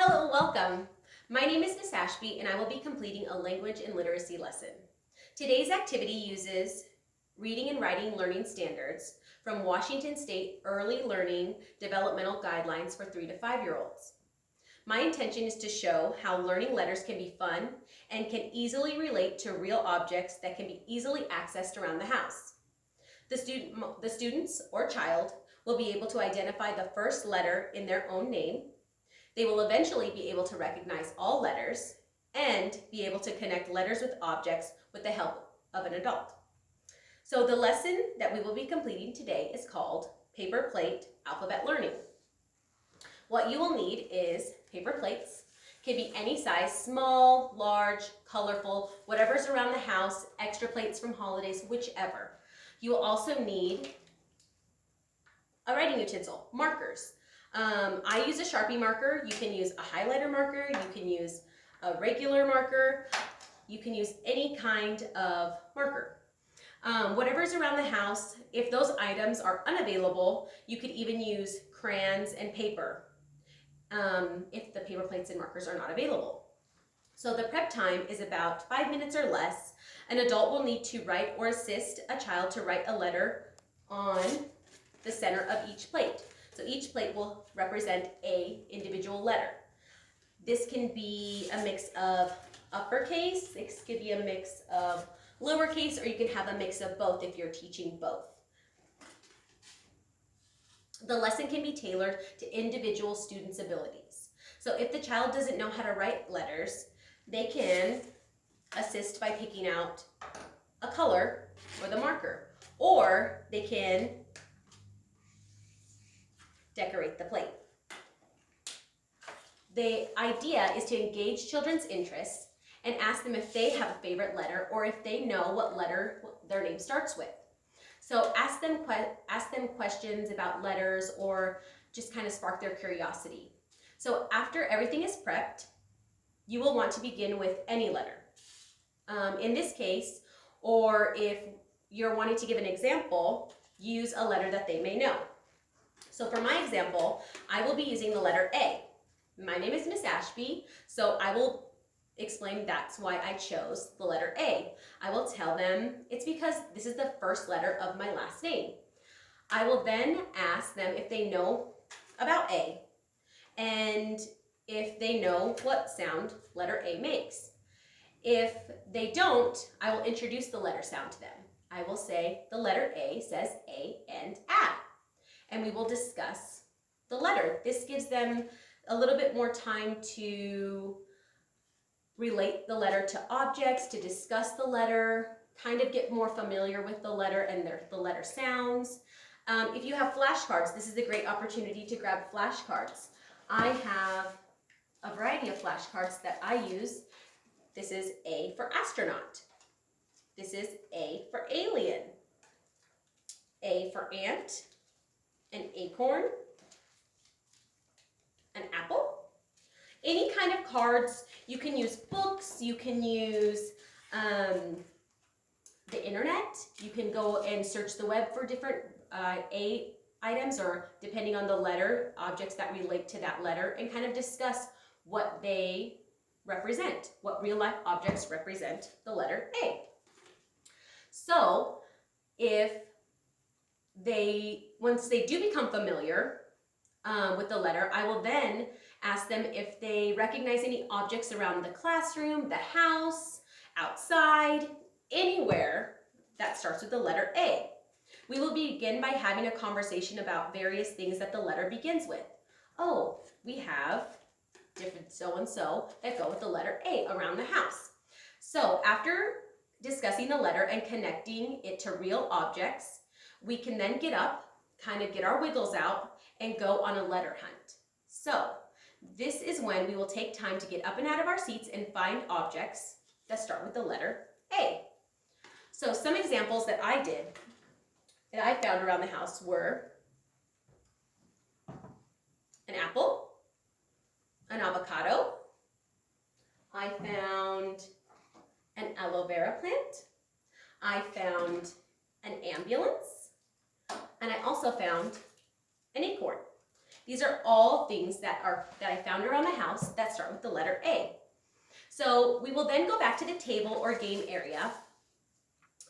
Hello and welcome. My name is Miss Ashby and I will be completing a language and literacy lesson. Today's activity uses reading and writing learning standards from Washington State Early Learning Developmental Guidelines for 3 to 5-year-olds. My intention is to show how learning letters can be fun and can easily relate to real objects that can be easily accessed around the house. The students or child will be able to identify the first letter in their own name. They will eventually be able to recognize all letters and be able to connect letters with objects with the help of an adult. So the lesson that we will be completing today is called Paper Plate Alphabet Learning. What you will need is paper plates. Can be any size, small, large, colorful, whatever's around the house, extra plates from holidays, whichever. You will also need a writing utensil, markers. I use a Sharpie marker. You can use a highlighter marker. You can use a regular marker. You can use any kind of marker. Whatever's around the house, if those items are unavailable, you could even use crayons and paper if the paper plates and markers are not available. So the prep time is about 5 minutes or less. An adult will need to write or assist a child to write a letter on the center of each plate. So each plate will represent an individual letter. This can be a mix of uppercase, this could be a mix of lowercase, or you can have a mix of both if you're teaching both. The lesson can be tailored to individual students' abilities. So if the child doesn't know how to write letters, they can assist by picking out a color or the marker, or they can decorate the plate. The idea is to engage children's interests and ask them if they have a favorite letter or if they know what letter their name starts with. So ask them questions about letters or just kind of spark their curiosity. So after everything is prepped, you will want to begin with any letter. In this case, or if you're wanting to give an example, use a letter that they may know. So for my example, I will be using the letter A. My name is Miss Ashby, so I will explain that's why I chose the letter A. I will tell them it's because this is the first letter of my last name. I will then ask them if they know about A and if they know what sound letter A makes. If they don't, I will introduce the letter sound to them. I will say the letter A says A and A. And we will discuss the letter. This gives them a little bit more time to relate the letter to objects, to discuss the letter, kind of get more familiar with the letter and the letter sounds. If you have flashcards, this is a great opportunity to grab flashcards. I have a variety of flashcards that I use. This is A for astronaut. This is A for alien. A for ant. An acorn, an apple. Any kind of cards. You can use books, you can use the internet. You can go and search the web for different A items, or depending on the letter, objects that relate to that letter, and kind of discuss what they represent, what real life objects represent the letter A. So once they do become familiar with the letter, I will then ask them if they recognize any objects around the classroom, the house, outside, anywhere that starts with the letter A. We will begin by having a conversation about various things that the letter begins with. Oh, we have different so-and-so that go with the letter A around the house. So after discussing the letter and connecting it to real objects, we can then get up, kind of get our wiggles out, and go on a letter hunt. So this is when we will take time to get up and out of our seats and find objects that start with the letter A. So some examples that I did, that I found around the house, were an apple, an avocado. I found an aloe vera plant. I found an ambulance. And I also found an acorn. These are all things that I found around the house that start with the letter A. So we will then go back to the table or game area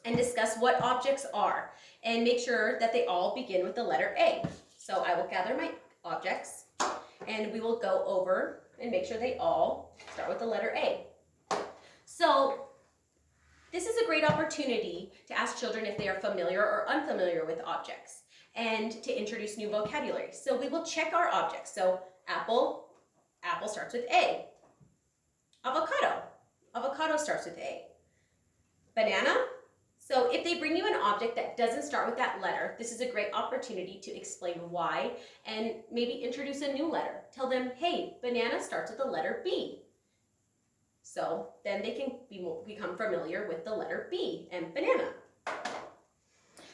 and discuss what objects are and make sure that they all begin with the letter A. So I will gather my objects and we will go over and make sure they all start with the letter A. So this is a great opportunity to ask children if they are familiar or unfamiliar with objects and to introduce new vocabulary. So we will check our objects. So apple, apple starts with A. Avocado, avocado starts with A. Banana, so if they bring you an object that doesn't start with that letter, this is a great opportunity to explain why and maybe introduce a new letter. Tell them, hey, banana starts with the letter B. So then they can become familiar with the letter B and banana.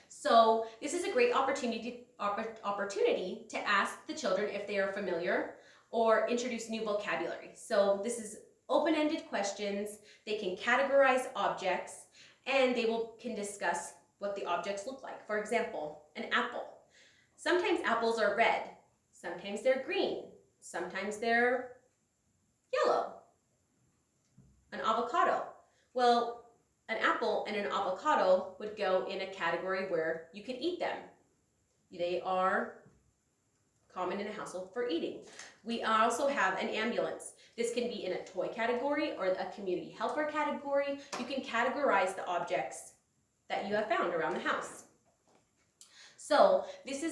So this is a great opportunity to ask the children if they are familiar or introduce new vocabulary. So this is open-ended questions. They can categorize objects and they can discuss what the objects look like. For example, an apple. Sometimes apples are red, sometimes they're green, sometimes they're yellow. An avocado. Well, an apple and an avocado would go in a category where you could eat them. They are common in a household for eating. We also have an ambulance. This can be in a toy category or a community helper category. You can categorize the objects that you have found around the house. So this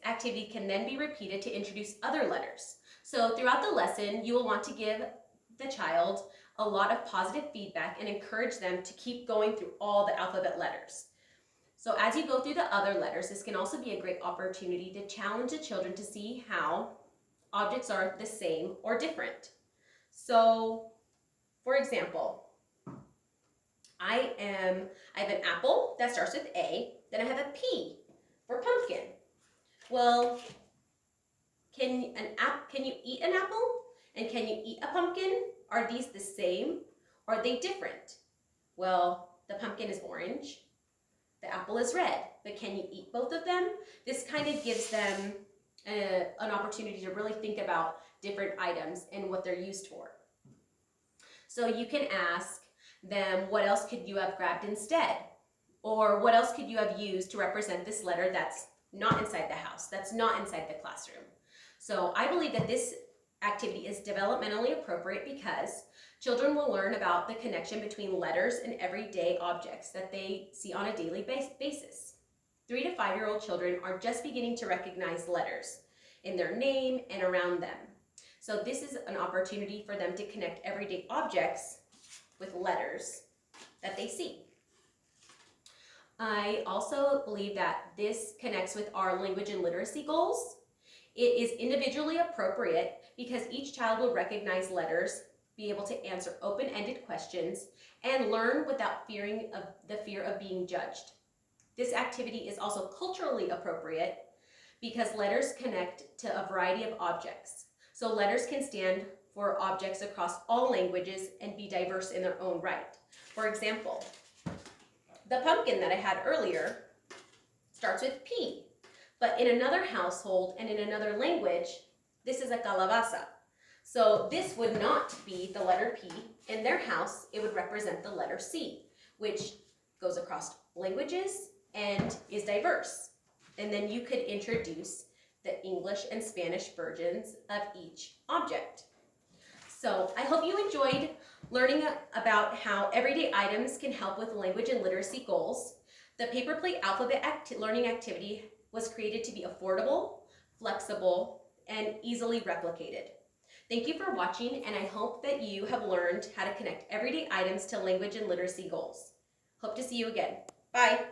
activity can then be repeated to introduce other letters. So throughout the lesson, you will want to give the child a lot of positive feedback and encourage them to keep going through all the alphabet letters. So as you go through the other letters, this can also be a great opportunity to challenge the children to see how objects are the same or different. So, for example, I have an apple that starts with A, then I have a P for pumpkin. Well, can you eat an apple? And can you eat a pumpkin? Are these the same or are they different? Well, the pumpkin is orange, the apple is red, but can you eat both of them? This kind of gives them an opportunity to really think about different items and what they're used for. So you can ask them, what else could you have grabbed instead? Or what else could you have used to represent this letter that's not inside the house, that's not inside the classroom? So I believe that this activity is developmentally appropriate because children will learn about the connection between letters and everyday objects that they see on a daily basis. 3 to 5-year-old children are just beginning to recognize letters in their name and around them. So this is an opportunity for them to connect everyday objects with letters that they see. I also believe that this connects with our language and literacy goals. It is individually appropriate because each child will recognize letters, be able to answer open-ended questions, and learn without fearing of the fear of being judged. This activity is also culturally appropriate because letters connect to a variety of objects. So letters can stand for objects across all languages and be diverse in their own right. For example, the pumpkin that I had earlier starts with P, but in another household and in another language, this is a calabaza. So this would not be the letter P. In their house, it would represent the letter C, which goes across languages and is diverse. And then you could introduce the English and Spanish versions of each object. So I hope you enjoyed learning about how everyday items can help with language and literacy goals. The Paper Plate Alphabet Learning Activity was created to be affordable, flexible, and easily replicated. Thank you for watching, and I hope that you have learned how to connect everyday items to language and literacy goals. Hope to see you again. Bye.